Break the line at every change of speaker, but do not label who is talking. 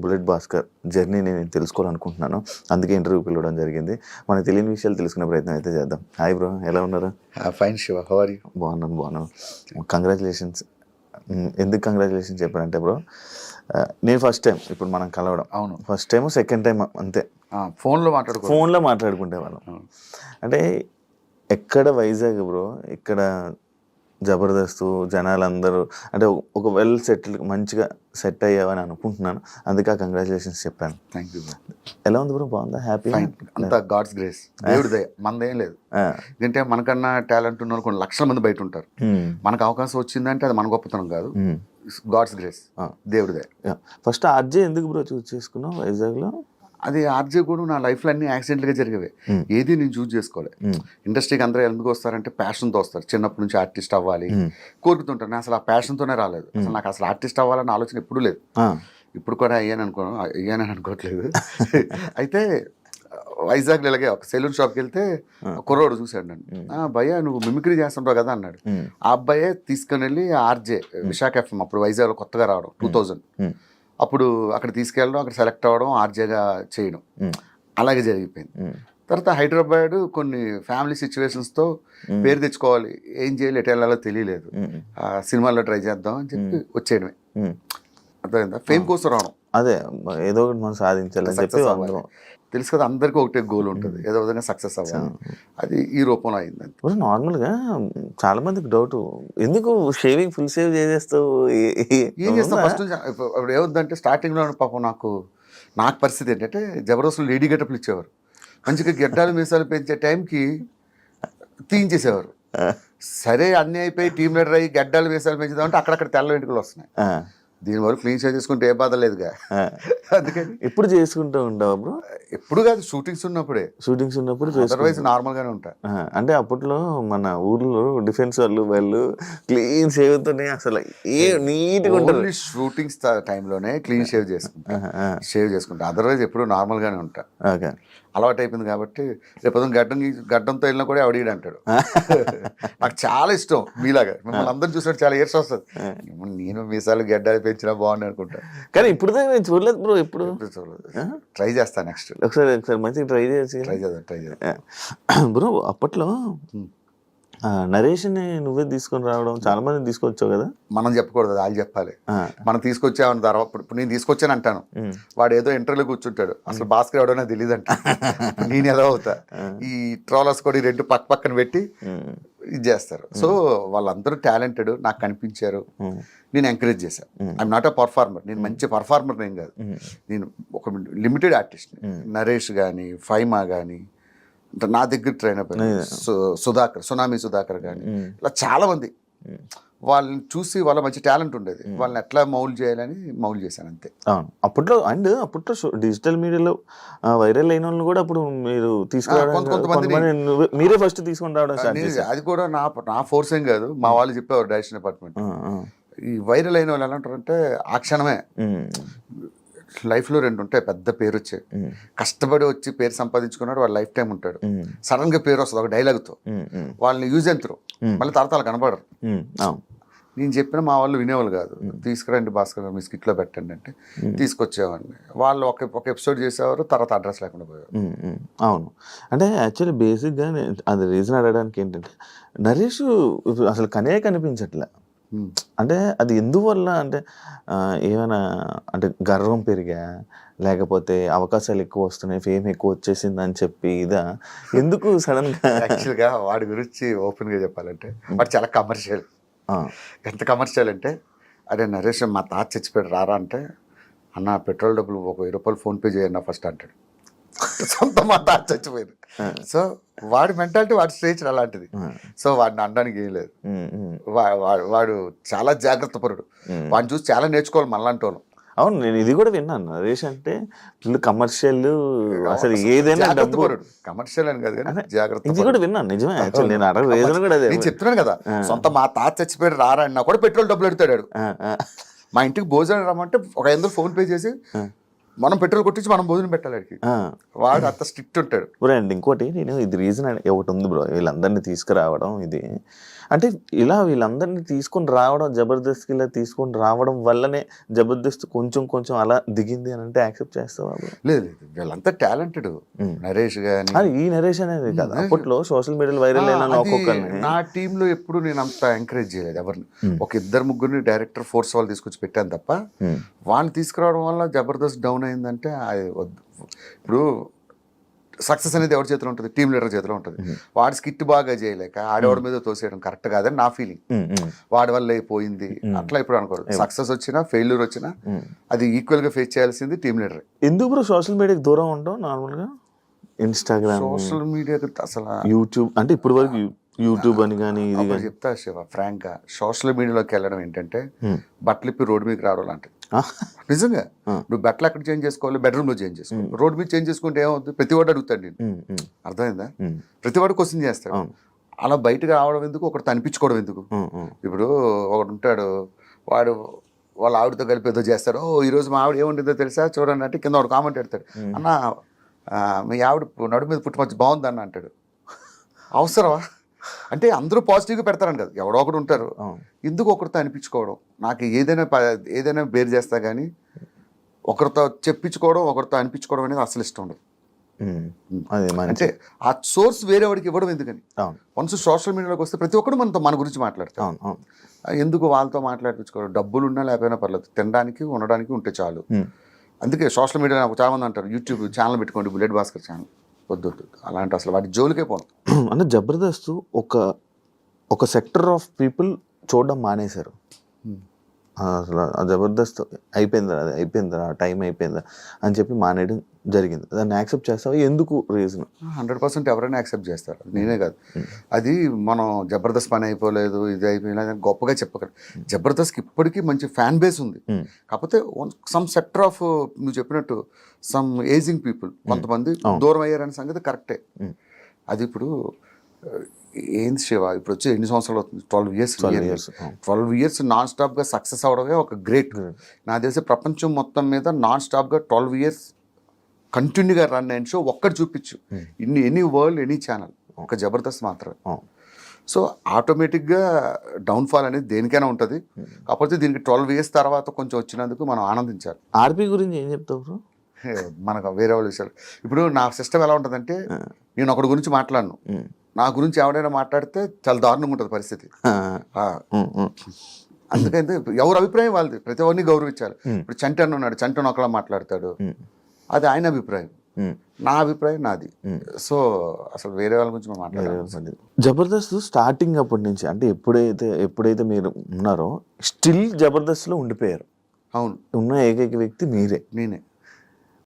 Bullet Bhaskar జర్నీని నేను తెలుసుకోవాలనుకుంటున్నాను. అందుకే ఇంటర్వ్యూ పిలవడం జరిగింది. మనకు తెలియని విషయాలు తెలుసుకునే ప్రయత్నం అయితే చేద్దాం. హాయ్ బ్రో, ఎలా ఉన్నారు?
Fine Shiva, how are you?
బాగున్నాను. కంగ్రాచులేషన్స్. ఎందుకు కంగ్రాచులేషన్స్ చెప్పానంటే బ్రో, నేను ఫస్ట్ టైం ఇప్పుడు మనం కలవడం.
అవును,
ఫస్ట్ టైం సెకండ్ టైం అంతే. ఫోన్లో మాట్లాడుకుంటే వాళ్ళం. అంటే ఎక్కడ వైజాగ్ బ్రో, ఇక్కడ జబర్దస్త్ జనాలందరూ అంటే ఒక వెల్ సెటిల్ మంచిగా సెట్ అయ్యావని అనుకుంటున్నాను. అందుకే కంగ్రాచులేషన్స్ చెప్పాను.
Thank you.
ఎలా ఉంది బ్రో? బాగుందా? హ్యాపీ?
అంతా గాడ్స్ గ్రేస్, దేవుడి దయ, మనదేం లేదు. ఎందుకంటే మనకన్నా టాలెంట్ ఉన్న వాళ్ళు కొన్ని లక్షల మంది బయట ఉంటారు. మనకు అవకాశం వచ్చిందంటే అది మన గొప్పతనం కాదు, గాడ్స్ గ్రేస్, దేవుడి దయ.
ఫస్ట్ ఆర్జే ఎందుకు బ్రో చూస్ చేసుకున్నావు వైజాగ్లో?
అది ఆర్జే కూడా నా లైఫ్లో అన్ని యాక్సిడెంట్గా జరిగేవి. ఏది నేను చూస్ చేసుకోవాలి. ఇండస్ట్రీకి అందరూ ఎందుకు వస్తారంటే ప్యాషన్తో వస్తారు. చిన్నప్పటి నుంచి ఆర్టిస్ట్ అవ్వాలి కోరుకుతుంటారు. నేను అసలు ఆ ప్యాషన్తోనే రాలేదు. అసలు నాకు అసలు ఆర్టిస్ట్ అవ్వాలన్న ఆలోచన ఎప్పుడూ లేదు. ఇప్పుడు కూడా అయ్యానని అనుకోవట్లేదు. అయితే వైజాగ్లో ఇలాగే ఒక సెలూన్ షాప్కి వెళ్తే కుర్రోడు చూశాడు నన్ను. భయ్యా నువ్వు మిమిక్రీ చేస్తుంటావు కదా అన్నాడు. ఆ అబ్బాయే తీసుకుని వెళ్ళి ఆర్జే విశాఖ ఎఫ్ఎం, అప్పుడు వైజాగ్లో కొత్తగా రావడం 2000, అప్పుడు అక్కడ తీసుకెళ్ళడం, అక్కడ సెలెక్ట్ అవ్వడం, ఆర్జేగా చేయడం, అలాగే జరిగిపోయింది. తర్వాత హైదరాబాద్ కొన్ని ఫ్యామిలీ సిచ్యువేషన్స్తో పేరు తెచ్చుకోవాలి, ఏం చేయాలి, ఎటు వెళ్ళాలో తెలియలేదు. సినిమాల్లో ట్రై చేద్దాం అని చెప్పి వచ్చేయడమే. అర్థమైందా? ఫేమ్ కోసం రావడం,
అదే ఏదో ఒకటి మనం సాధించాలని చెప్పి.
తెలుసు కదా, అందరికీ ఒకటే గోల్ ఉంటుంది, ఏదో విధంగా సక్సెస్ అవ్వాలి. అది ఈ రూపంలో అయింది.
నార్మల్గా చాలా మందికి డౌట్, ఎందుకు షేవింగ్ ఫుల్ షేవ్ చేసేస్తావు,
ఏం చేస్తాం? ఫస్ట్ ఇప్పుడు ఏమవుతుందంటే స్టార్టింగ్లో పాపం నాకు పరిస్థితి ఏంటంటే జబర్దస్త్లో లేడీ గెటప్లు ఇచ్చేవారు. మంచిగా గెడ్డాలు మీసాలు పెంచే టైంకి తీయించేసేవారు. సరే అన్నీ అయిపోయి టీమ్ లీడర్ అయ్యి గెడ్డాలు మీసాలు పెంచుదామంటే అక్కడక్కడ తెల్ల వెంట్రుకలు వస్తున్నాయి. దీనివరకు క్లీన్ షేవ్ చేసుకుంటే ఏ బాధ లేదుగా. అందుకని
ఎప్పుడు చేసుకుంటూ ఉంటావు బ్రో?
ఎప్పుడు కాదు, షూటింగ్స్ ఉన్నప్పుడు అదర్వైజ్ నార్మల్గానే ఉంటాయి.
అంటే అప్పట్లో మన ఊర్లో డిఫెన్స్ వాళ్ళు క్లీన్ షేవ్తోనే అసలు ఏ నీట్గా ఉంటుంది.
షూటింగ్స్ టైంలోనే క్లీన్ షేవ్ చేసుకుంటా, అదర్వైజ్ ఎప్పుడు నార్మల్గానే ఉంటా.
ఓకే,
అలవాటు అయిపోయింది కాబట్టి రేపు గడ్డంతో వెళ్ళినా కూడా ఆవిడ అంటాడు. నాకు చాలా ఇష్టం మీలాగా, మిమ్మల్ని అందరూ చూసినట్టు చాలా ఇయర్స్ వస్తుంది. నేను మీసాలు గడ్డాలు పెంచినా బాగుంది అనుకుంటా,
కానీ ఇప్పుడు నేను చూడలేదు బ్రో. ఎప్పుడు
చూడలేదు. ట్రై చేస్తాను నెక్స్ట్.
ఒకసారి మంచిగా ట్రై చేద్దాం బ్రో. అప్పట్లో నరేష్ని నువ్వే తీసుకొని రావడం, చాలా మంది తీసుకొచ్చావు కదా.
మనం చెప్పకూడదు, వాళ్ళు చెప్పాలి. మనం తీసుకొచ్చామని తర్వాత ఇప్పుడు నేను తీసుకొచ్చాను అంటాను, వాడు ఏదో ఇంటర్వ్యూలో కూర్చుంటాడు, అసలు భాస్కర్ ఎవడో తెలియదు అంట. నేను ఎలా అవుతా? ఈ ట్రోలర్స్ కూడా ఈ రెండు పక్కన పెట్టి ఇది చేస్తారు. సో వాళ్ళందరూ టాలెంటెడ్ నాకు కనిపించారు, నేను ఎంకరేజ్ చేశాను. ఐఎమ్ నాట్ అ పర్ఫార్మర్, నేను మంచి పర్ఫార్మర్ ఏం కాదు, నేను ఒక లిమిటెడ్ ఆర్టిస్ట్. నరేష్ కానీ ఫైమా కానీ నా దగ్గర ట్రైన్ అయిపోయింది, సునామీ సుధాకర్ కానీ ఇలా చాలా మంది. వాళ్ళని చూసి వాళ్ళ మంచి టాలెంట్ ఉండేది, వాళ్ళని ఎట్లా మౌల్డ్ చేయాలని మౌల్డ్ చేశాను అంతే.
అప్పట్లో డిజిటల్ మీడియాలో వైరల్ అయిన వాళ్ళని కూడా అప్పుడు మీరు తీసుకురావడం, మీరే ఫస్ట్ తీసుకొని రావడం.
అది కూడా నా ఫోర్స్ ఏం కాదు, మా వాళ్ళు చెప్పేవారు డైరెక్షన్ డిపార్ట్మెంట్. ఈ వైరల్ అయిన వాళ్ళు ఎలా అంటారంటే ఆ క్షణమే లైఫ్లో రెండు ఉంటాయి, పెద్ద పేరు వచ్చాయి, కష్టపడి వచ్చి పేరు సంపాదించుకున్నాడు, వాడు లైఫ్ టైం ఉంటాడు. సడన్ గా పేరు వస్తుంది ఒక డైలాగ్తో, వాళ్ళని యూజ్ అండ్ త్రో, మళ్ళీ తరతాలు కనబడరు. నేను చెప్పిన మా వాళ్ళు వినేవాళ్ళు కాదు. తీసుకురండి భాస్కర్ మీ స్కిట్లో పెట్టండి అంటే తీసుకొచ్చేవాడిని. వాళ్ళు ఒక ఎపిసోడ్ చేసేవారు, తర్వాత అడ్రస్ లేకుండా పోయేవారు.
అవును, అంటే యాక్చువల్లీ బేసిక్గా అది రీజన్ అడగడానికి ఏంటంటే నరేష్ అసలు కనిపించట్లే. అంటే అది ఎందువల్ల అంటే ఏమైనా అంటే గర్వం పెరిగా, లేకపోతే అవకాశాలు ఎక్కువ వస్తున్నాయి, ఫేమ్ ఎక్కువ వచ్చేసింది అని చెప్పి ఇదా, ఎందుకు సడన్ గా?
యాక్చువల్గా వాడి గురించి ఓపెన్ గా చెప్పాలంటే వాడు చాలా కమర్షియల్. ఎంత కమర్షియల్ అంటే, అరే నరేష్ మా తాత చచ్చిపోయాడు రారా అంటే, అన్న పెట్రోల్ డబ్బులు ఒక 1000 రూపాయలు ఫోన్పే చేయన్నా ఫస్ట్ అంటాడు. సొంత మా తాత చచ్చిపోయాడు. సో వాడి మెంటాలిటీ, వాడి స్టేజ్ అలాంటిది. సో వాడిని అనడానికి ఏం లేదు. వాడు చాలా జాగ్రత్త పరుడు, వాడిని చూసి చాలా నేర్చుకోవాలి మనలాంటి వాళ్ళు.
అవును, నేను ఇది కూడా విన్నాను. నరేష్ అంటే కమర్షియల్, అసలు ఏదైనా డబ్బు.
కమర్షియల్ అని కాదు కానీ జాగ్రత్త,
ఇది కూడా విన్నాను. నిజమే, నేను
చెప్తున్నాను కదా, సొంత మా తాత చచ్చిపోయాడు రారా అన్నా కూడా పెట్రోల్ డబ్బులు పెడతాడు. మా ఇంటికి భోజనం రమ్మంటే ఒక 500 ఫోన్ పే చేసి మనం పెట్రోల్ కొట్టించి మనం భోజనం పెట్టాలి. వాడు అంత స్ట్రిక్ట్ ఉంటాడు.
అండ్ ఇంకోటి, నేను ఇది రీజన్ ఒకటి ఉంది బ్రో, వీళ్ళందరినీ తీసుకురావడం ఇది అంటే ఇలా వీళ్ళందరినీ తీసుకొని రావడం, జబర్దస్త్కి ఇలా తీసుకొని రావడం వల్లనే జబర్దస్త్ కొంచెం కొంచెం అలా దిగింది అని అంటే యాక్సెప్ట్ చేస్తావా?
లేదు లేదు, వీళ్ళంతా టాలెంటెడ్. నరేష్ గాని
అది ఈ నరేషన్ అనేది కాదు, అప్పట్లో సోషల్ మీడియాలో వైరల్ అయిన ఒక్కొక్కరిని
నా టీంలో ఎప్పుడు నేను అంత ఎంకరేజ్ చేయలేదు ఎవరిని. ఒక ఇద్దరు ముగ్గురిని డైరెక్టర్ ఫోర్స్ వాళ్ళు తీసుకొచ్చి పెట్టాను తప్ప వాళ్ళు తీసుకురావడం వల్ల జబర్దస్త్ డౌన్ అయిందంటే అది వద్దు. ఇప్పుడు సక్సెస్ అనేది ఎవరి చేతిలో ఉంటుంది? టీమ్ లీడర్ చేతిలో ఉంటుంది. వాడి స్కిట్ బాగా చేయలేక ఆడవాడి మీద తోసేయడం కరెక్ట్ కాదని నా ఫీలింగ్. వాడి వల్ల అయిపోయింది అట్లా ఇప్పుడు అనుకోరు. సక్సెస్ వచ్చినా ఫెయిల్యూర్ వచ్చినా అది ఈక్వల్ గా ఫేస్ చేయాల్సింది టీమ్ లీడర్.
ఎందుకు బ్రో సోషల్ మీడియాకి దూరం ఉంటావు? నార్మల్ గా ఇన్స్టాగ్రామ్,
సోషల్ మీడియాకి అసలు
యూట్యూబ్ అంటే ఇప్పుడు వరకు యూట్యూబ్ అని కానీ ఇది కానీ
చెప్తా శివ ఫ్రాంక్ గా, సోషల్ మీడియాలోకి వెళ్ళడం ఏంటంటే బట్టలు ఇప్పి రోడ్డు మీకు రావడం లాంటిది. నిజంగా నువ్వు బట్టలు ఎక్కడ చేంజ్ చేసుకోవాలి? బెడ్రూమ్ లో చేంజ్ చేసుకోవాలి. రోడ్డు మీద చేంజ్ చేసుకుంటే ఏమవుతుంది? ప్రతి వాడు అడుగుతాడు నేను. అర్థమైందా? ప్రతి వాడు క్వశ్చన్ చేస్తాడు. అలా బయటకు రావడం ఎందుకు? ఒకటి అనిపించుకోవడం ఎందుకు? ఇప్పుడు ఒకడు ఉంటాడు, వాడు వాళ్ళ ఆవిడతో కలిపి ఏదో చేస్తాడు. ఓ ఈరోజు మా ఆవిడ ఏముంటుందో తెలుసా చూడండి అంటే కింద వాడు కామెంట్ పెడతాడు, అన్న మీ ఆవిడ నడు మీద పుట్టుమచ్చి బాగుందన్న అంటాడు. అవసరమా? అంటే అందరూ పాజిటివ్గా పెడతారని కదా, ఎవడో ఒకడు ఉంటారు. ఎందుకు ఒకరితో అనిపించుకోవడం? నాకు ఏదైనా బేర్ చేస్తా కానీ ఒకరితో చెప్పించుకోవడం, ఒకరితో అనిపించుకోవడం అనేది అసలు ఇష్టం ఉండదు. అంటే ఆ సోర్స్ వేరే వాడికి ఇవ్వడం ఎందుకని? వన్స్ సోషల్ మీడియాలోకి వస్తే ప్రతి ఒక్కరు మన గురించి మాట్లాడతాం. ఎందుకు వాళ్ళతో మాట్లాడించుకోవడం? డబ్బులు ఉన్నా లేకపోయినా పర్లేదు, తినడానికి ఉండడానికి ఉంటే చాలు. అందుకే సోషల్ మీడియా నాకు చాలా మంది అంటారు, యూట్యూబ్ ఛానల్ పెట్టుకోండి, బుల్లెట్ భాస్కర్ ఛానల్. వద్దు అలాంటి అసలు వాటి జోలికే పోను.
అంటే జబర్దస్త్ ఒక సెక్టర్ ఆఫ్ పీపుల్ చూడడం మానేశారు. అసలు ఆ జబర్దస్త్ అయిపోయిందా టైం అయిపోయిందా అని చెప్పి మానేయడం జరిగింది. దాన్ని యాక్సెప్ట్ చేస్తావా? ఎందుకు రీజన్?
100% ఎవరైనా యాక్సెప్ట్ చేస్తారు, నేనే కాదు. అది మనం జబర్దస్త్ పని అయిపోలేదు, ఇది అయిపోయినా గొప్పగా చెప్పగలరు. జబర్దస్త్కి ఇప్పటికీ మంచి ఫ్యాన్ బేస్ ఉంది. కాకపోతే సమ్ సెక్టర్ ఆఫ్ నువ్వు చెప్పినట్టు సమ్ ఏజింగ్ పీపుల్ కొంతమంది దూరం అయ్యారనే సంగతి కరెక్టే. అది ఇప్పుడు ఏంది శివ, ఇప్పుడు వచ్చి ఎన్ని సంవత్సరాలు అవుతుంది? 12 ఇయర్స్ నాన్ స్టాప్గా సక్సెస్ అవడమే ఒక గ్రేట్. నా తెలిసి ప్రపంచం మొత్తం మీద నాన్ స్టాప్గా 12 ఇయర్స్ కంటిన్యూగా రన్ అయిన షో ఒక్కటి చూపించు, ఎనీ వరల్డ్ ఎనీ ఛానల్, ఒక జబర్దస్త్ మాత్రమే. సో ఆటోమేటిక్గా డౌన్ఫాల్ అనేది దేనికైనా ఉంటుంది. కాకపోతే దీనికి 12 ఇయర్స్ తర్వాత కొంచెం వచ్చినందుకు మనం ఆనందించాలి.
ఆర్పీ గురించి ఏం చెప్తావు?
మనకు వేరే వాళ్ళ విషయాలు. ఇప్పుడు నా సిస్టమ్ ఎలా ఉంటుందంటే, నేను ఒకటి గురించి మాట్లాడను, నా గురించి ఎవడైనా మాట్లాడితే చాలా దారుణంగా ఉంటుంది పరిస్థితి. అందుకైతే ఎవరి అభిప్రాయం వాళ్ళది, ప్రతి ఒక్కరిని గౌరవించాలి. ఇప్పుడు చంటి అన్న ఉన్నాడు, చంటి ఒకలా మాట్లాడతాడు, అది ఆయన అభిప్రాయం, నా అభిప్రాయం నాది. సో అసలు వేరే వాళ్ళ గురించి మనం మాట్లాడాలి.
జబర్దస్త్ స్టార్టింగ్ అప్పటి నుంచి అంటే ఎప్పుడైతే మీరు ఉన్నారో స్టిల్ జబర్దస్త్లో ఉండిపోయారు.
అవును,
ఉన్న ఏకైక వ్యక్తి మీరే.
నేనే.